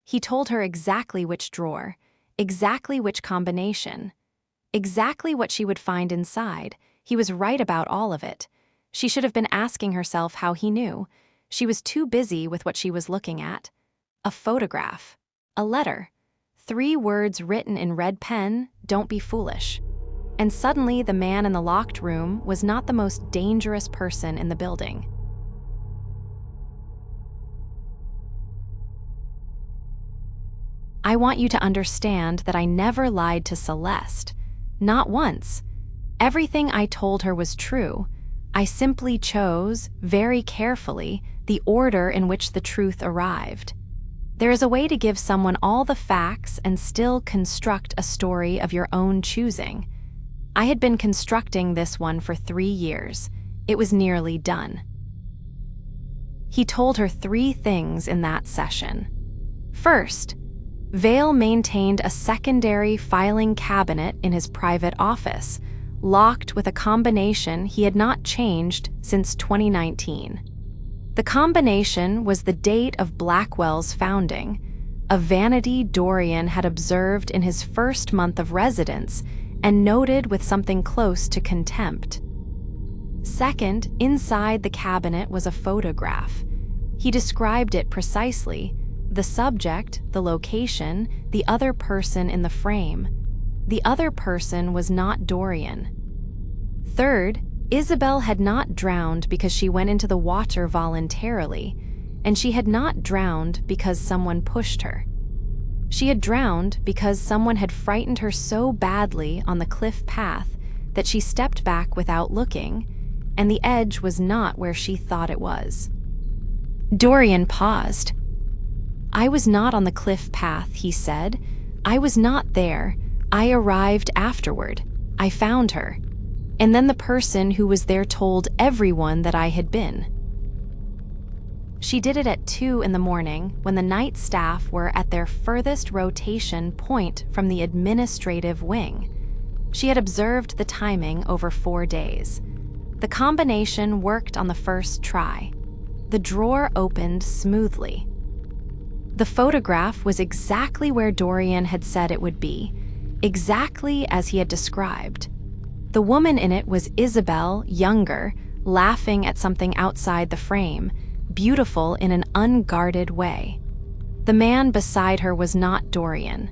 He told her exactly which drawer, exactly which combination, exactly what she would find inside. He was right about all of it. She should have been asking herself how he knew. She was too busy with what she was looking at. A photograph. A letter. 3 words written in red pen, "Don't be foolish." And suddenly the man in the locked room was not the most dangerous person in the building. I want you to understand that I never lied to Celeste. Not once. Everything I told her was true. I simply chose, very carefully, the order in which the truth arrived. There is a way to give someone all the facts and still construct a story of your own choosing. I had been constructing this one for 3 years. It was nearly done. He told her 3 things in that session. First, Vale maintained a secondary filing cabinet in his private office, locked with a combination he had not changed since 2019. The combination was the date of Blackwell's founding, a vanity Dorian had observed in his first month of residence and noted with something close to contempt. Second, inside the cabinet was a photograph. He described it precisely: the subject, the location, the other person in the frame. The other person was not Dorian. Third, Isabel had not drowned because she went into the water voluntarily, and she had not drowned because someone pushed her. She had drowned because someone had frightened her so badly on the cliff path that she stepped back without looking, and the edge was not where she thought it was. Dorian paused. "I was not on the cliff path," he said. "I was not there. I arrived afterward. I found her. And then the person who was there told everyone that I had been." She did it at 2 in the morning when the night staff were at their furthest rotation point from the administrative wing. She had observed the timing over 4 days. The combination worked on the first try. The drawer opened smoothly. The photograph was exactly where Dorian had said it would be, exactly as he had described. The woman in it was Isabel, younger, laughing at something outside the frame, beautiful in an unguarded way. The man beside her was not Dorian.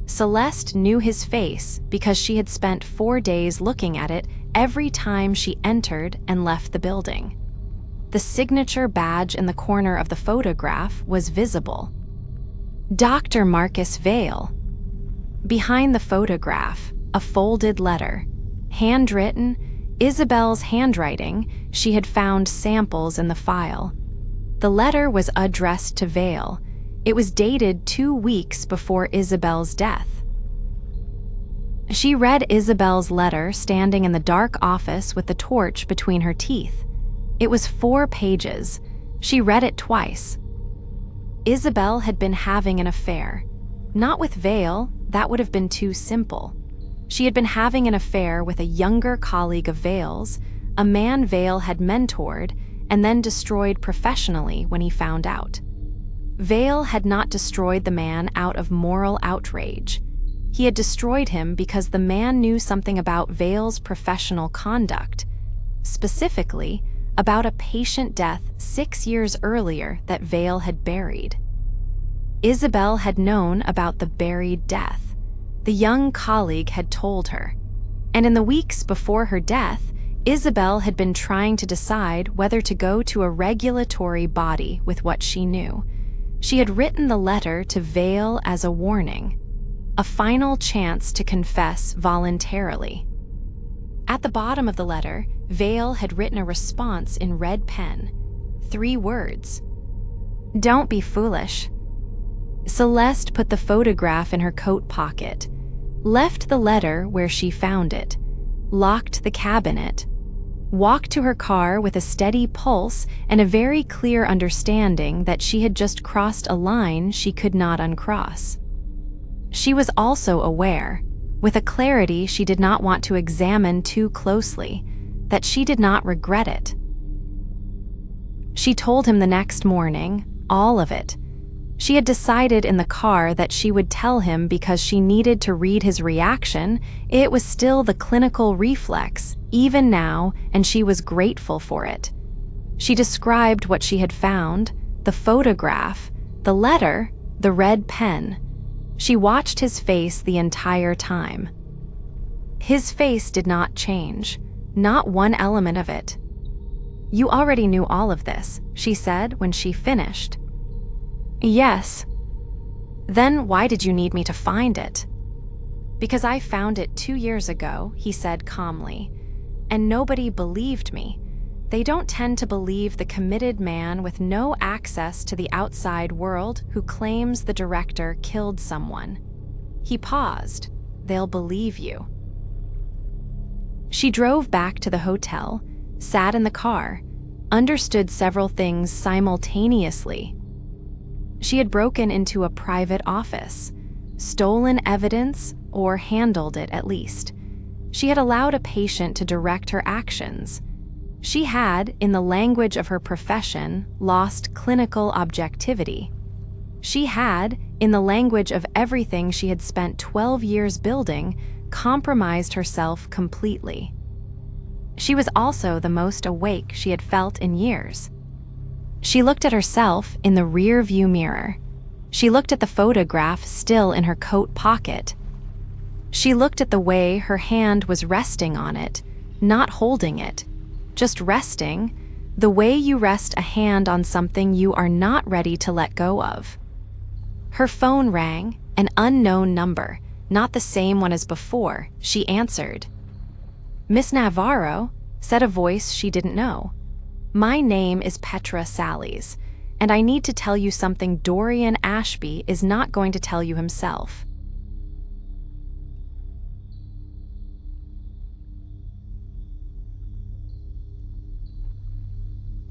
Celeste knew his face because she had spent 4 days looking at it every time she entered and left the building. The signature badge in the corner of the photograph was visible. Dr. Marcus Vale. Behind the photograph, a folded letter. Handwritten, Isabel's handwriting. She had found samples in the file. The letter was addressed to Vale. It was dated 2 weeks before Isabel's death. She read Isabel's letter standing in the dark office with the torch between her teeth. It was 4 pages. She read it twice. Isabel had been having an affair. Not with Vale, that would have been too simple. She had been having an affair with a younger colleague of Vale's, a man Vale had mentored and then destroyed professionally when he found out. Vale had not destroyed the man out of moral outrage. He had destroyed him because the man knew something about Vale's professional conduct, specifically about a patient death 6 years earlier that Vale had buried. Isabel had known about the buried death. The young colleague had told her. And in the weeks before her death, Isabel had been trying to decide whether to go to a regulatory body with what she knew. She had written the letter to Vale as a warning, a final chance to confess voluntarily. At the bottom of the letter, Vale had written a response in red pen. 3 words. "Don't be foolish." Celeste put the photograph in her coat pocket, left the letter where she found it, locked the cabinet, walked to her car with a steady pulse and a very clear understanding that she had just crossed a line she could not uncross. She was also aware, with a clarity she did not want to examine too closely, that she did not regret it. She told him the next morning, all of it. She had decided in the car that she would tell him because she needed to read his reaction. It was still the clinical reflex, even now, and she was grateful for it. She described what she had found, the photograph, the letter, the red pen. She watched his face the entire time. His face did not change, not one element of it. "You already knew all of this," she said when she finished. "Yes." "Then why did you need me to find it?" "Because I found it 2 years ago," he said calmly, "and nobody believed me. They don't tend to believe the committed man with no access to the outside world who claims the director killed someone." He paused. "They'll believe you." She drove back to the hotel, sat in the car, understood several things simultaneously. She had broken into a private office, stolen evidence, or handled it at least. She had allowed a patient to direct her actions. She had, in the language of her profession, lost clinical objectivity. She had, in the language of everything she had spent 12 years building, compromised herself completely. She was also the most awake she had felt in years. She looked at herself in the rear-view mirror. She looked at the photograph still in her coat pocket. She looked at the way her hand was resting on it, not holding it, just resting, the way you rest a hand on something you are not ready to let go of. Her phone rang, an unknown number, not the same one as before. She answered. "Miss Navarro," said a voice she didn't know. "My name is Petra Sallis, and I need to tell you something Dorian Ashby is not going to tell you himself.